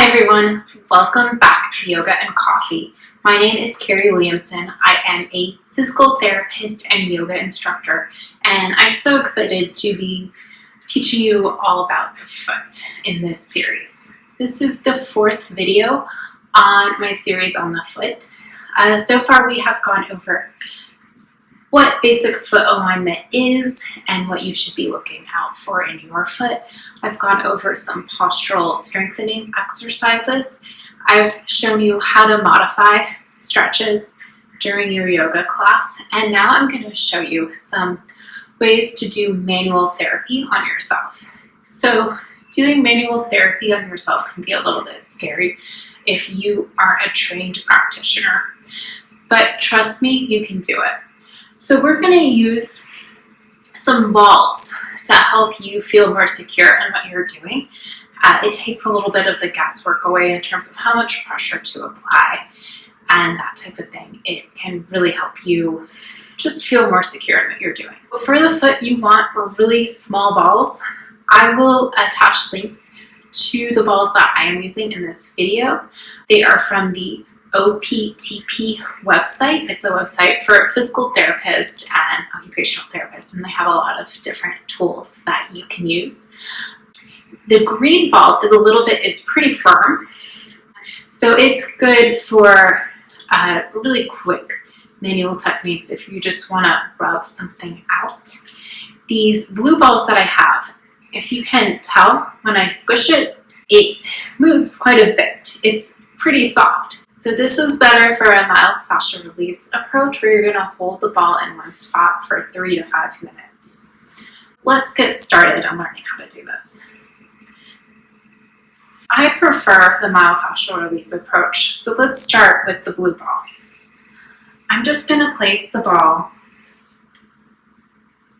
Hi everyone, welcome back to Yoga and Coffee. My name is Carrie Williamson. I am a physical therapist and yoga instructor, and I'm so excited to be teaching you all about the foot in this series. This is the fourth video on my series on the foot. So far we have gone over what basic foot alignment is and what you should be looking out for in your foot. I've gone over some postural strengthening exercises. I've shown you how to modify stretches during your yoga class, and now I'm going to show you some ways to do manual therapy on yourself. So doing manual therapy on yourself can be a little bit scary if you aren't a trained practitioner, but trust me, you can do it. So we're going to use some balls to help you feel more secure in what you're doing. It takes a little bit of the guesswork away in terms of how much pressure to apply and that type of thing. It can really help you just feel more secure in what you're doing. For the foot, you want really small balls. I will attach links to the balls that I am using in this video. They are from the OPTP website. It's a website for physical therapists and occupational therapists, and they have a lot of different tools that you can use. The green ball is pretty firm, so it's good for really quick manual techniques if you just want to rub something out. These blue balls that I have, if you can tell, when I squish it, it moves quite a bit. It's pretty soft. So this is better for a mild fascia release approach where you're going to hold the ball in one spot for 3 to 5 minutes. Let's get started on learning how to do this. I prefer the mild fascia release approach, so let's start with the blue ball. I'm just going to place the ball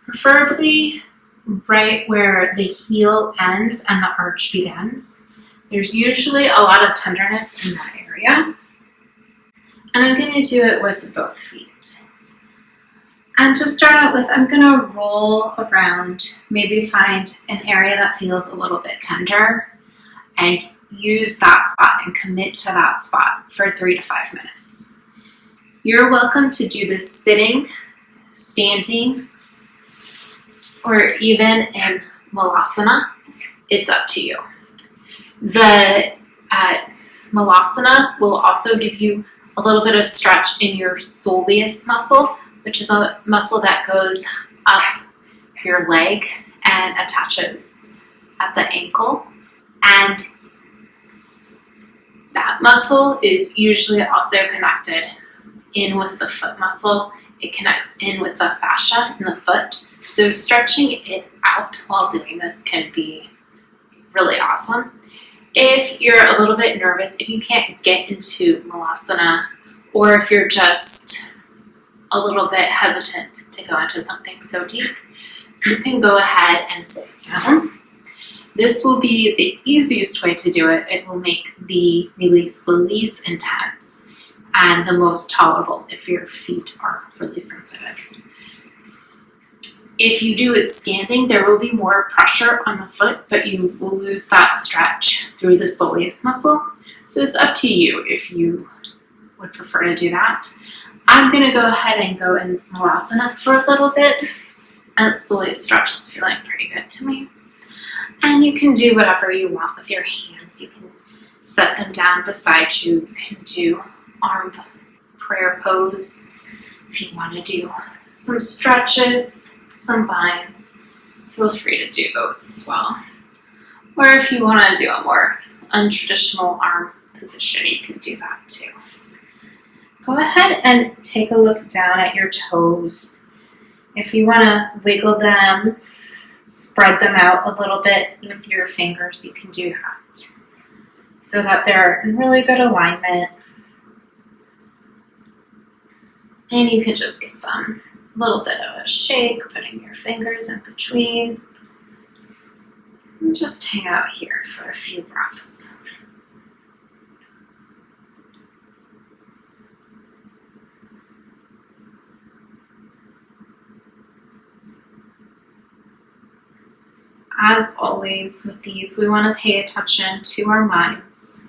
preferably right where the heel ends and the arch begins. There's usually a lot of tenderness in that area. And I'm going to do it with both feet. And to start out with, I'm going to roll around, maybe find an area that feels a little bit tender, and use that spot and commit to that spot for 3 to 5 minutes. You're welcome to do this sitting, standing, or even in Malasana. It's up to you. The Malasana will also give you a little bit of stretch in your soleus muscle, which is a muscle that goes up your leg and attaches at the ankle. And that muscle is usually also connected in with the foot muscle. It connects in with the fascia in the foot. So stretching it out while doing this can be really awesome. If you're a little bit nervous, if you can't get into Malasana, or if you're just a little bit hesitant to go into something so deep, you can go ahead and sit down. This will be the easiest way to do it. It will make the release the least intense and the most tolerable if your feet are really sensitive. If you do it standing, there will be more pressure on the foot, but you will lose that stretch through the soleus muscle. So it's up to you if you would prefer to do that. I'm going to go ahead and go in Malasana for a little bit. And the soleus stretch is feeling pretty good to me. And you can do whatever you want with your hands. You can set them down beside you. You can do arm prayer pose if you want to do some stretches, some binds. Feel free to do those as well. Or if you want to do a more untraditional arm position, you can do that too. Go ahead and take a look down at your toes. If you want to wiggle them, spread them out a little bit with your fingers, you can do that so that they're in really good alignment. And you can just give them a little bit of a shake, putting your fingers in between. And just hang out here for a few breaths. As always with these, we want to pay attention to our minds.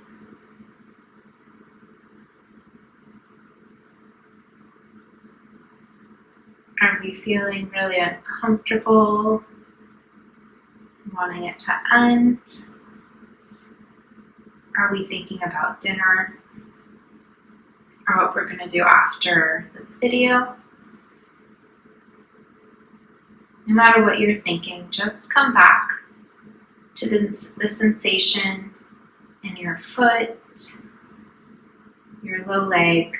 we feeling really uncomfortable, wanting it to end? Are we thinking about dinner or what we're going to do after this video? No matter what you're thinking, just come back to the sensation in your foot, your low leg,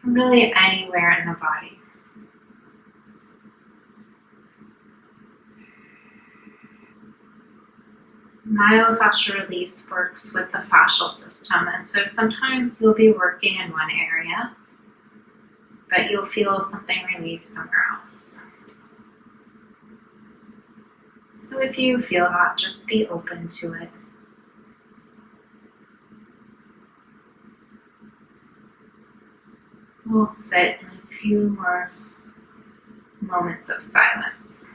really anywhere in the body. Myofascial release works with the fascial system, and so sometimes you'll be working in one area, but you'll feel something release somewhere else. So if you feel that, just be open to it. We'll sit in a few more moments of silence.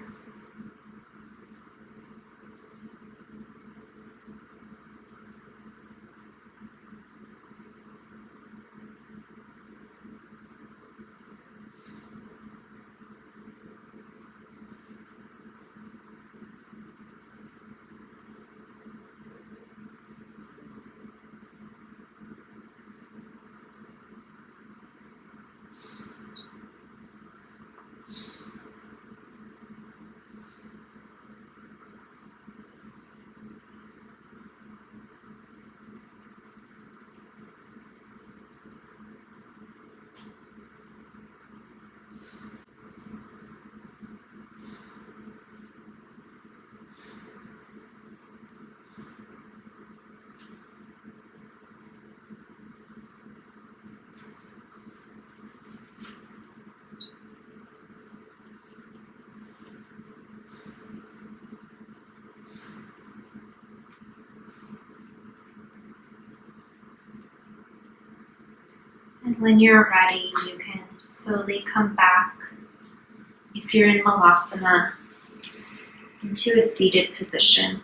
And when you're ready, you can slowly come back, if you're in Malasana, into a seated position.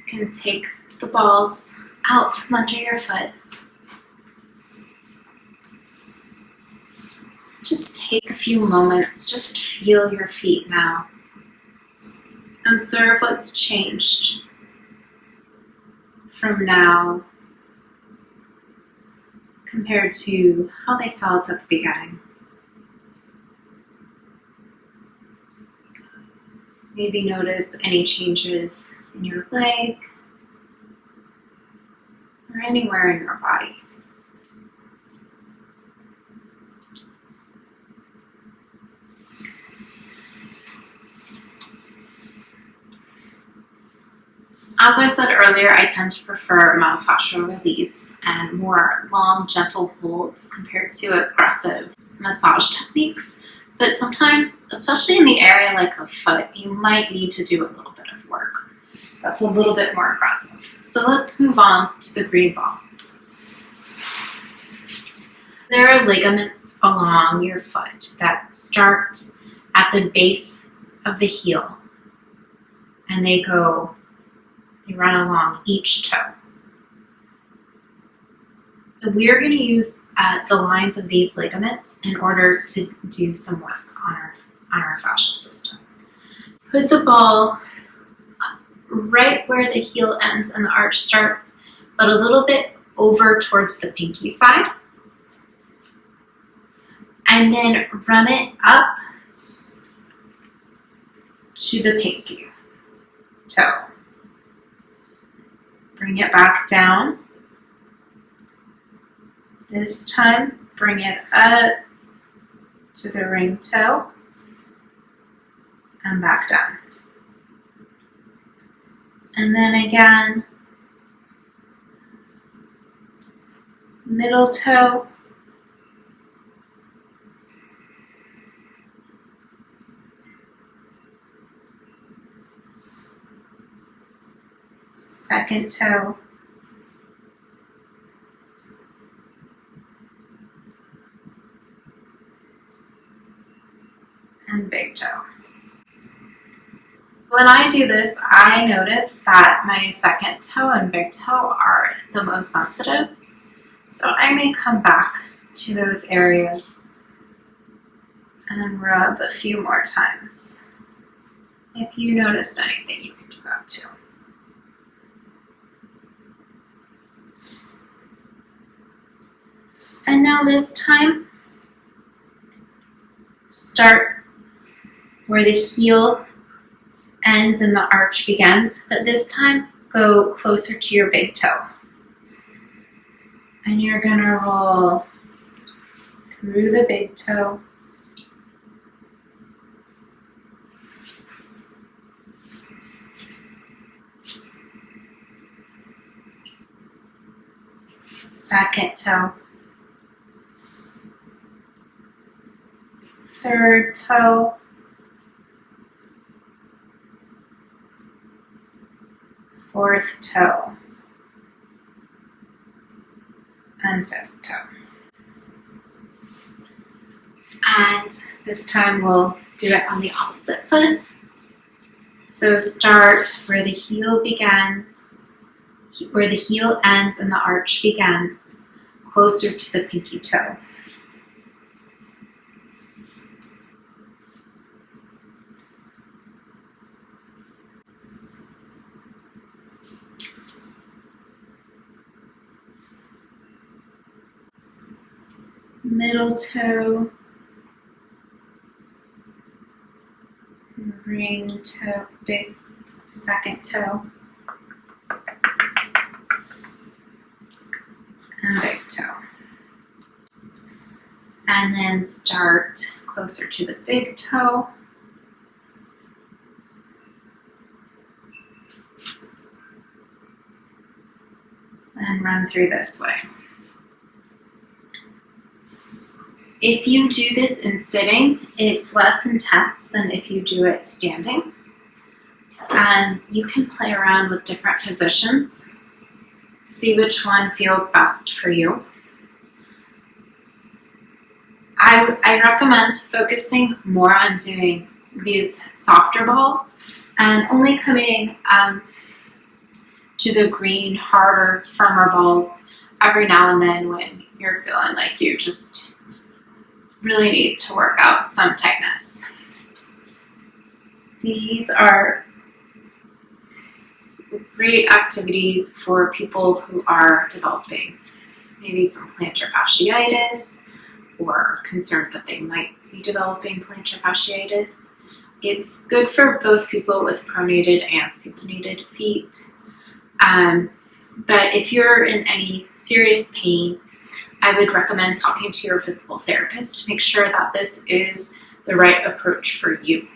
You can take the balls out from under your foot. Just take a few moments, just feel your feet now. Observe what's changed from now compared to how they felt at the beginning. Maybe notice any changes in your leg or anywhere in your body. As I said earlier, I tend to prefer myofascial release and more long, gentle holds compared to aggressive massage techniques. But sometimes, especially in the area like the foot, you might need to do a little bit of work that's a little bit more aggressive. So let's move on to the green ball. There are ligaments along your foot that start at the base of the heel, and they run along each toe. So we're going to use the lines of these ligaments in order to do some work on our fascial system. Put the ball right where the heel ends and the arch starts, but a little bit over towards the pinky side. And then run it up to the pinky toe. Bring it back down. This time, bring it up to the ring toe and back down. And then again, middle toe, second toe, and big toe. When I do this, I notice that my second toe and big toe are the most sensitive. So I may come back to those areas and rub a few more times. If you noticed anything, you can do that too. And now this time, start where the heel ends and the arch begins, but this time go closer to your big toe. And you're gonna roll through the big toe, second toe, third toe, fourth toe, and fifth toe. And this time we'll do it on the opposite foot. So start where the heel begins, where the heel ends and the arch begins, closer to the pinky toe. Middle toe, ring toe, big second toe, and big toe. And then start closer to the big toe. And run through this way. If you do this in sitting, it's less intense than if you do it standing. You can play around with different positions. See which one feels best for you. I recommend focusing more on doing these softer balls and only coming to the green, harder, firmer balls every now and then when you're feeling like you just really need to work out some tightness. These are great activities for people who are developing maybe some plantar fasciitis or concerned that they might be developing plantar fasciitis. It's good for both people with pronated and supinated feet. But if you're in any serious pain, I would recommend talking to your physical therapist to make sure that this is the right approach for you.